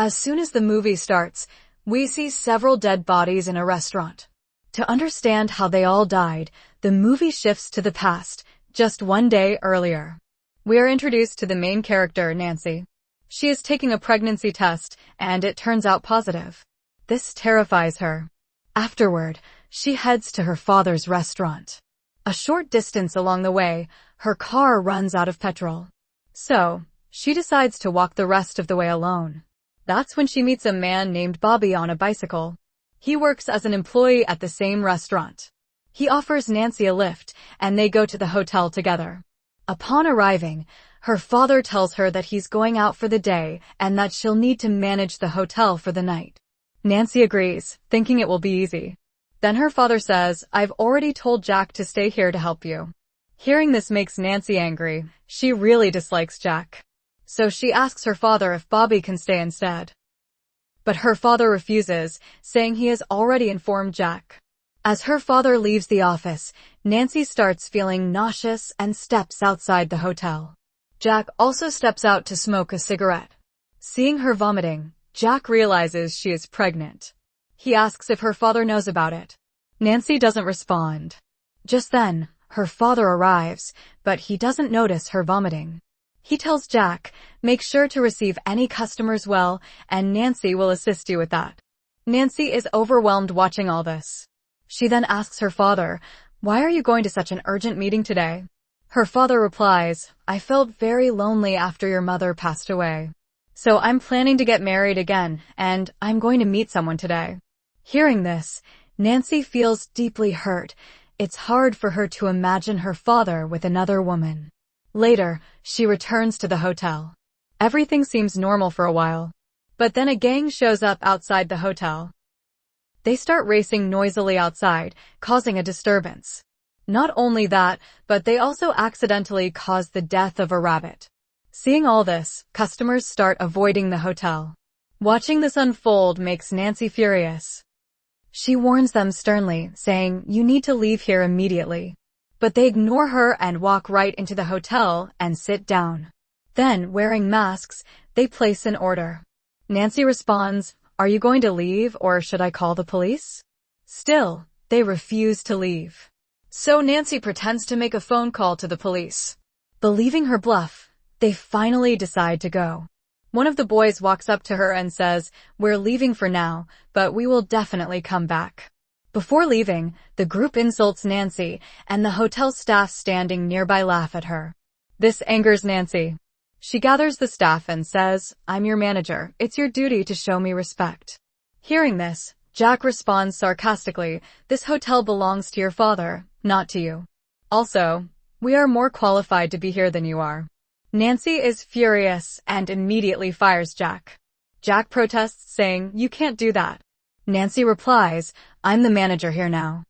As soon as the movie starts, we see several dead bodies in a restaurant. To understand how they all died, the movie shifts to the past, just one day earlier. We are introduced to the main character, Nancy. She is taking a pregnancy test, and it turns out positive. This terrifies her. Afterward, she heads to her father's restaurant. A short distance along the way, her car runs out of petrol. So, she decides to walk the rest of the way alone. That's when she meets a man named Bobby on a bicycle. He works as an employee at the same restaurant. He offers Nancy a lift, and they go to the hotel together. Upon arriving, her father tells her that he's going out for the day and that she'll need to manage the hotel for the night. Nancy agrees, thinking it will be easy. Then her father says, "I've already told Jack to stay here to help you." Hearing this makes Nancy angry. She really dislikes Jack. So she asks her father if Bobby can stay instead. But her father refuses, saying he has already informed Jack. As her father leaves the office, Nancy starts feeling nauseous and steps outside the hotel. Jack also steps out to smoke a cigarette. Seeing her vomiting, Jack realizes she is pregnant. He asks if her father knows about it. Nancy doesn't respond. Just then, her father arrives, but he doesn't notice her vomiting. He tells Jack, "Make sure to receive any customers well, and Nancy will assist you with that." Nancy is overwhelmed watching all this. She then asks her father, "Why are you going to such an urgent meeting today?" Her father replies, "I felt very lonely after your mother passed away. So I'm planning to get married again, and I'm going to meet someone today." Hearing this, Nancy feels deeply hurt. It's hard for her to imagine her father with another woman. Later, she returns to the hotel. Everything seems normal for a while. But then a gang shows up outside the hotel. They start racing noisily outside, causing a disturbance. Not only that, but they also accidentally cause the death of a rabbit. Seeing all this, customers start avoiding the hotel. Watching this unfold makes Nancy furious. She warns them sternly, saying, "You need to leave here immediately." But they ignore her and walk right into the hotel and sit down. Then, wearing masks, they place an order. Nancy responds, "Are you going to leave, or should I call the police?" Still, they refuse to leave. So Nancy pretends to make a phone call to the police. Believing her bluff, they finally decide to go. One of the boys walks up to her and says, "We're leaving for now, but we will definitely come back." Before leaving, the group insults Nancy, and the hotel staff standing nearby laugh at her. This angers Nancy. She gathers the staff and says, "I'm your manager. It's your duty to show me respect." Hearing this, Jack responds sarcastically, "This hotel belongs to your father, not to you. Also, we are more qualified to be here than you are." Nancy is furious and immediately fires Jack. Jack protests, saying, "You can't do that." Nancy replies, "I'm the manager here now.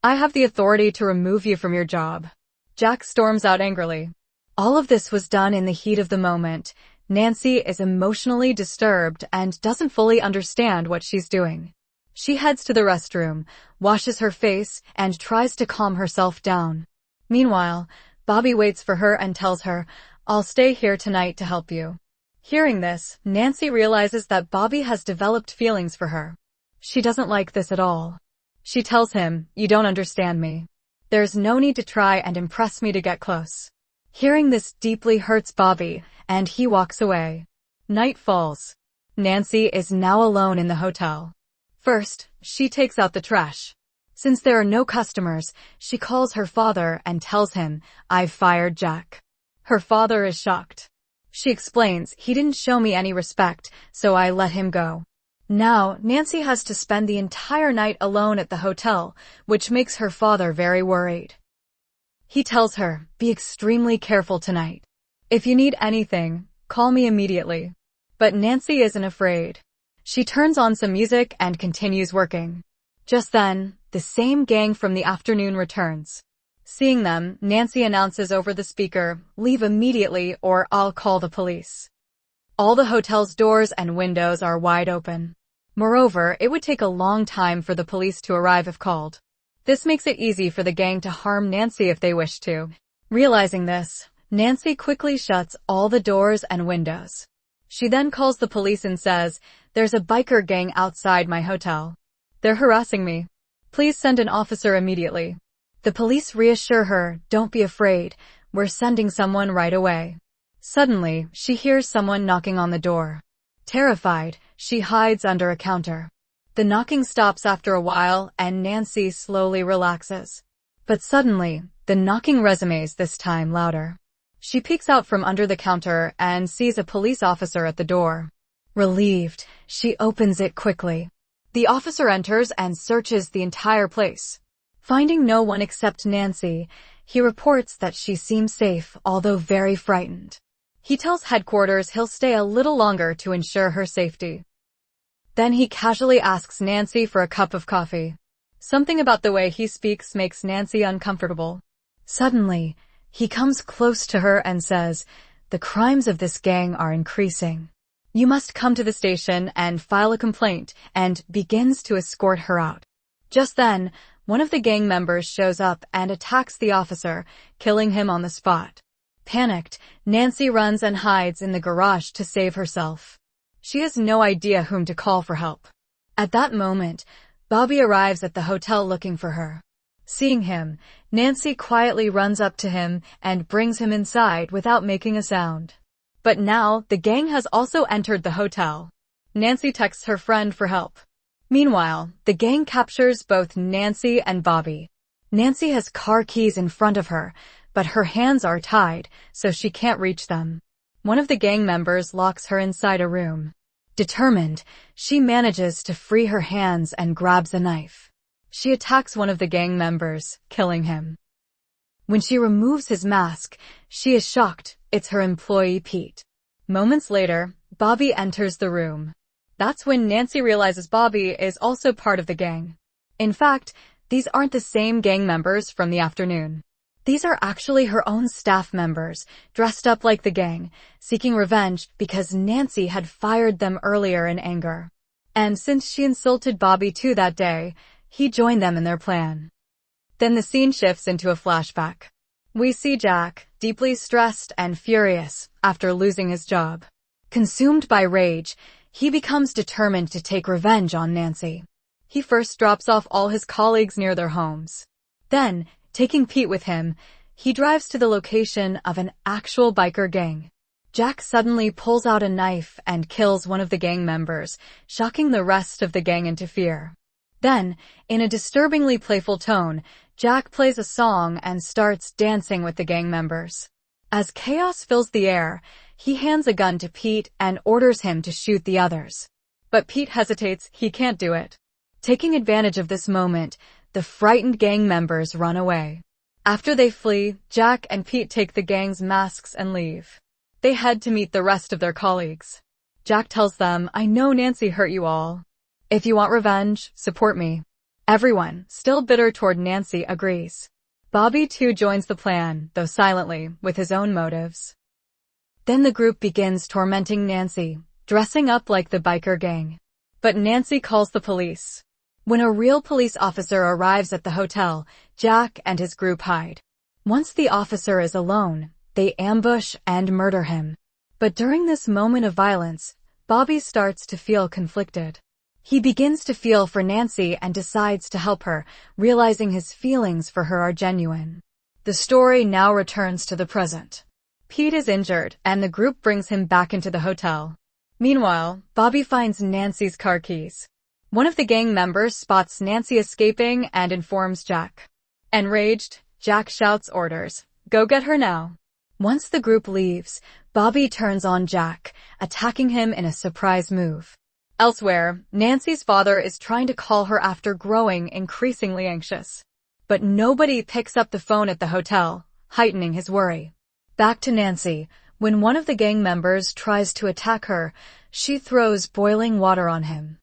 I have the authority to remove you from your job." Jack storms out angrily. All of this was done in the heat of the moment. Nancy is emotionally disturbed and doesn't fully understand what she's doing. She heads to the restroom, washes her face, and tries to calm herself down. Meanwhile, Bobby waits for her and tells her, "I'll stay here tonight to help you." Hearing this, Nancy realizes that Bobby has developed feelings for her. She doesn't like this at all. She tells him, "You don't understand me. There's no need to try and impress me to get close." Hearing this deeply hurts Bobby, and he walks away. Night falls. Nancy is now alone in the hotel. First, she takes out the trash. Since there are no customers, she calls her father and tells him, "I've fired Jack." Her father is shocked. She explains, "He didn't show me any respect, so I let him go." Now, Nancy has to spend the entire night alone at the hotel, which makes her father very worried. He tells her, "Be extremely careful tonight. If you need anything, call me immediately." But Nancy isn't afraid. She turns on some music and continues working. Just then, the same gang from the afternoon returns. Seeing them, Nancy announces over the speaker, "Leave immediately or I'll call the police." All the hotel's doors and windows are wide open. Moreover, it would take a long time for the police to arrive if called. This makes it easy for the gang to harm Nancy if they wish to. Realizing this, Nancy quickly shuts all the doors and windows. She then calls the police and says, "There's a biker gang outside my hotel. They're harassing me. Please send an officer immediately." The police reassure her, "Don't be afraid. We're sending someone right away." Suddenly, she hears someone knocking on the door. Terrified, she hides under a counter. The knocking stops after a while, and Nancy slowly relaxes. But suddenly, the knocking resumes this time louder. She peeks out from under the counter and sees a police officer at the door. Relieved, she opens it quickly. The officer enters and searches the entire place. Finding no one except Nancy, he reports that she seems safe, although very frightened. He tells headquarters he'll stay a little longer to ensure her safety. Then he casually asks Nancy for a cup of coffee. Something about the way he speaks makes Nancy uncomfortable. Suddenly, he comes close to her and says, "The crimes of this gang are increasing. You must come to the station and file a complaint," and begins to escort her out. Just then, one of the gang members shows up and attacks the officer, killing him on the spot. Panicked, Nancy runs and hides in the garage to save herself. She has no idea whom to call for help. At that moment, Bobby arrives at the hotel looking for her. Seeing him, Nancy quietly runs up to him and brings him inside without making a sound. But now, the gang has also entered the hotel. Nancy texts her friend for help. Meanwhile, the gang captures both Nancy and Bobby. Nancy has car keys in front of her, but her hands are tied, so she can't reach them. One of the gang members locks her inside a room. Determined, she manages to free her hands and grabs a knife. She attacks one of the gang members, killing him. When she removes his mask, she is shocked. It's her employee Pete. Moments later, Bobby enters the room. That's when Nancy realizes Bobby is also part of the gang. In fact, these aren't the same gang members from the afternoon. These are actually her own staff members, dressed up like the gang, seeking revenge because Nancy had fired them earlier in anger. And since she insulted Bobby too that day, he joined them in their plan. Then the scene shifts into a flashback. We see Jack, deeply stressed and furious, after losing his job. Consumed by rage, he becomes determined to take revenge on Nancy. He first drops off all his colleagues near their homes. Then, taking Pete with him, he drives to the location of an actual biker gang. Jack suddenly pulls out a knife and kills one of the gang members, shocking the rest of the gang into fear. Then, in a disturbingly playful tone, Jack plays a song and starts dancing with the gang members. As chaos fills the air, he hands a gun to Pete and orders him to shoot the others. But Pete hesitates, he can't do it. Taking advantage of this moment, the frightened gang members run away. After they flee, Jack and Pete take the gang's masks and leave. They head to meet the rest of their colleagues. Jack tells them, "I know Nancy hurt you all. If you want revenge, support me." Everyone, still bitter toward Nancy, agrees. Bobby too joins the plan, though silently, with his own motives. Then the group begins tormenting Nancy, dressing up like the biker gang. But Nancy calls the police. When a real police officer arrives at the hotel, Jack and his group hide. Once the officer is alone, they ambush and murder him. But during this moment of violence, Bobby starts to feel conflicted. He begins to feel for Nancy and decides to help her, realizing his feelings for her are genuine. The story now returns to the present. Pete is injured, and the group brings him back into the hotel. Meanwhile, Bobby finds Nancy's car keys. One of the gang members spots Nancy escaping and informs Jack. Enraged, Jack shouts orders, "Go get her now." Once the group leaves, Bobby turns on Jack, attacking him in a surprise move. Elsewhere, Nancy's father is trying to call her after growing increasingly anxious. But nobody picks up the phone at the hotel, heightening his worry. Back to Nancy. When one of the gang members tries to attack her, she throws boiling water on him.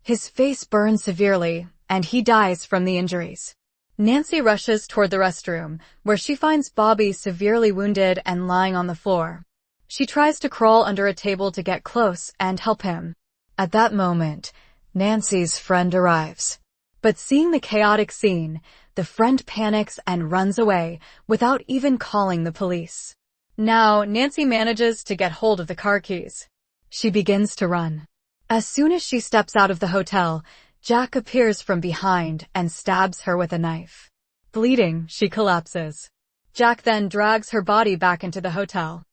His face burns severely, and he dies from the injuries. Nancy rushes toward the restroom, where she finds Bobby severely wounded and lying on the floor. She tries to crawl under a table to get close and help him. At that moment, Nancy's friend arrives. But seeing the chaotic scene, the friend panics and runs away without even calling the police. Now, Nancy manages to get hold of the car keys. She begins to run. As soon as she steps out of the hotel, Jack appears from behind and stabs her with a knife. Bleeding, she collapses. Jack then drags her body back into the hotel.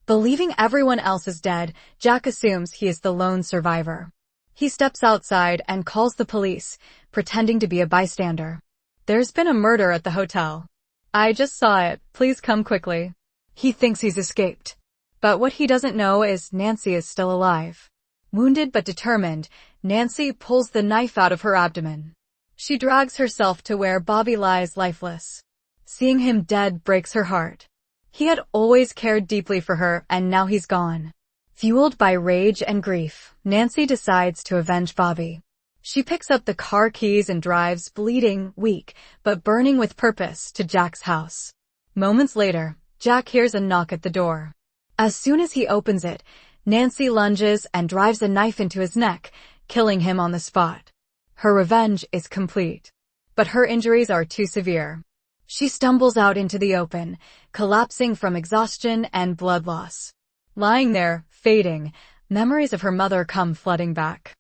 Believing everyone else is dead, Jack assumes he is the lone survivor. He steps outside and calls the police, pretending to be a bystander. There's been a murder at the hotel. I just saw it, please come quickly. He thinks he's escaped. But what he doesn't know is Nancy is still alive. Wounded but determined, Nancy pulls the knife out of her abdomen. She drags herself to where Bobby lies lifeless. Seeing him dead breaks her heart. He had always cared deeply for her, and now he's gone. Fueled by rage and grief, Nancy decides to avenge Bobby. She picks up the car keys and drives, bleeding, weak, but burning with purpose, to Jack's house. Moments later, Jack hears a knock at the door. As soon as he opens it, Nancy lunges and drives a knife into his neck, killing him on the spot. Her revenge is complete. But her injuries are too severe. She stumbles out into the open, collapsing from exhaustion and blood loss. Lying there, fading, memories of her mother come flooding back.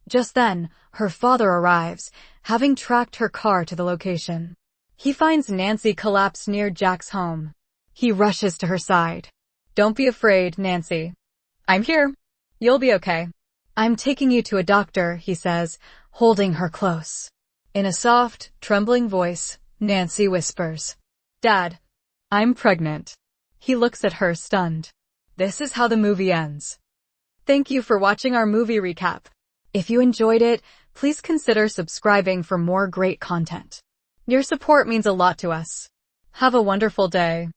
Just then, her father arrives, having tracked her car to the location. He finds Nancy collapsed near Jack's home. He rushes to her side. Don't be afraid, Nancy. I'm here. You'll be okay. I'm taking you to a doctor, he says, holding her close. In a soft, trembling voice, Nancy whispers, Dad, I'm pregnant. He looks at her stunned. This is how the movie ends. Thank you for watching our movie recap. If you enjoyed it, please consider subscribing for more great content. Your support means a lot to us. Have a wonderful day.